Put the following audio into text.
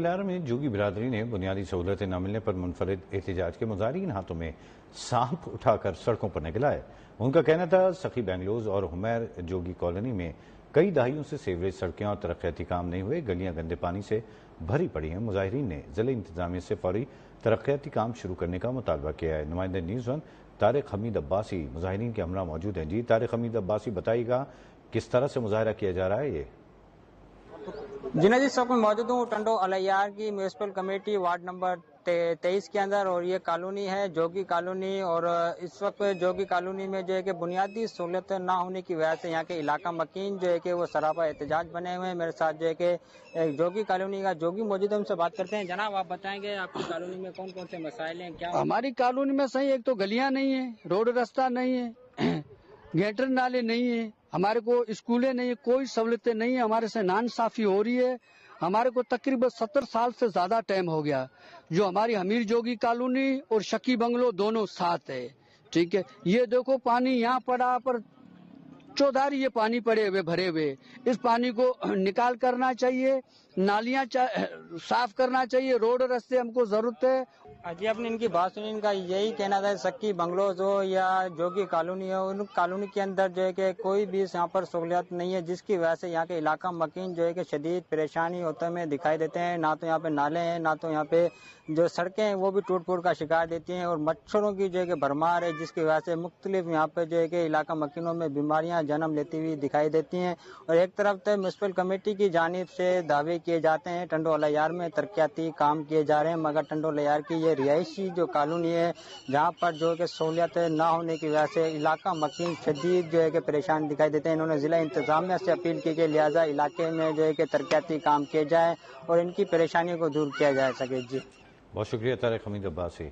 ٹنڈولار میں جوگی برادری نے بنیادی سہولتیں نہ ملنے پر منفرد احتجاج کے مظاہرین ہاتھوں میں سانپ اٹھا کر سڑکوں پر نکل آئے۔ ان کا کہنا تھا سخی بنگلوز اور حمیر جوگی کالونی میں کئی دہائیوں سے سیوریج سڑکیں اور ترقیاتی کام نہیں ہوئے، گلیاں گندے پانی سے بھری پڑی ہیں۔ مظاہرین نے ضلع انتظامیہ سے فوری ترقیاتی کام شروع کرنے کا مطالبہ کیا ہے۔ نمائندہ نیوز ون طارق حمید عباسی مظاہرین کے ہمراہ موجود ہیں۔ جی طارق حمید عباسی، بتائیے گا کس طرح سے مظاہرہ کیا جا رہا ہے یہ؟ جی سب میں موجود ہوں ٹنڈو الیار کی میونسپل کمیٹی وارڈ نمبر 23 کے اندر، اور یہ کالونی ہے جوگی کالونی، اور اس وقت جوگی کالونی میں جو ہے کہ بنیادی سہولت نہ ہونے کی وجہ سے یہاں کے علاقہ مکین جو ہے کہ وہ سراپا احتجاج بنے ہوئے ہیں۔ میرے ساتھ جو ہے کہ جوگی کالونی کا جوگی موجود ہے، ان سے بات کرتے ہیں۔ جناب آپ بتائیں گے آپ کی کالونی میں کون کون سے مسائل ہیں؟ کیا ہماری کالونی میں صحیح ایک تو گلیاں نہیں ہیں، روڈ رستہ نہیں ہے، گیٹر نالے نہیں ہیں، ہمارے کو اسکولیں نہیں ہیں، کوئی سہولتیں نہیں ہیں، ہمارے سے ناانصافی ہو رہی ہے۔ ہمارے کو تقریباً 70 سال سے زیادہ ٹائم ہو گیا جو ہماری حمیر جوگی کالونی اور شکی بنگلو دونوں ساتھ ہے، ٹھیک ہے۔ یہ دیکھو پانی یہاں پڑا پر چودھاری یہ پانی پڑے ہوئے بھرے ہوئے، اس پانی کو نکال کرنا چاہیے، نالیاں صاف کرنا چاہیے، روڈ رستے ہم کو ضرورت ہے۔ جی آپ نے ان کی بات سنی، ان کا یہی کہنا تھا سکی بنگلوز ہو یا جوگی کالونی ہو، ان کالونی کے اندر جو ہے کہ کوئی بھی یہاں پر سہولیات نہیں ہے، جس کی وجہ سے یہاں کے علاقہ مکین جو ہے کہ شدید پریشانی ہوتے میں دکھائی دیتے ہیں۔ نہ تو یہاں پہ نالے ہیں، نہ تو یہاں پہ جو سڑکیں ہیں وہ بھی ٹوٹ پھوٹ کا شکار دیتی ہیں، اور مچھروں کی جو ہے کہ بھرمار ہے، جس کی وجہ سے مختلف یہاں پہ جو ہے کہ علاقہ مکینوں میں بیماریاں جنم لیتی ہوئی دکھائی دیتی ہیں۔ اور ایک طرف تو میونسپل کمیٹی کی جانب سے دعوے کیے جاتے ہیں ٹنڈو الیار میں ترقیاتی کام کیے جا رہے ہیں، مگر ٹنڈو الیار کی یہ رہائشی جو کالونی ہے جہاں پر جو کہ سہولیات نہ ہونے کی وجہ سے علاقہ مکین شدید جو ہے کہ پریشان دکھائی دیتے ہیں۔ انہوں نے ضلع انتظامیہ سے اپیل کی کہ لہٰذا علاقے میں جو ہے کہ ترقیاتی کام کیے جائے اور ان کی پریشانی کو دور کیا جا سکے۔ جی بہت شکریہ طارق حمید عباسی۔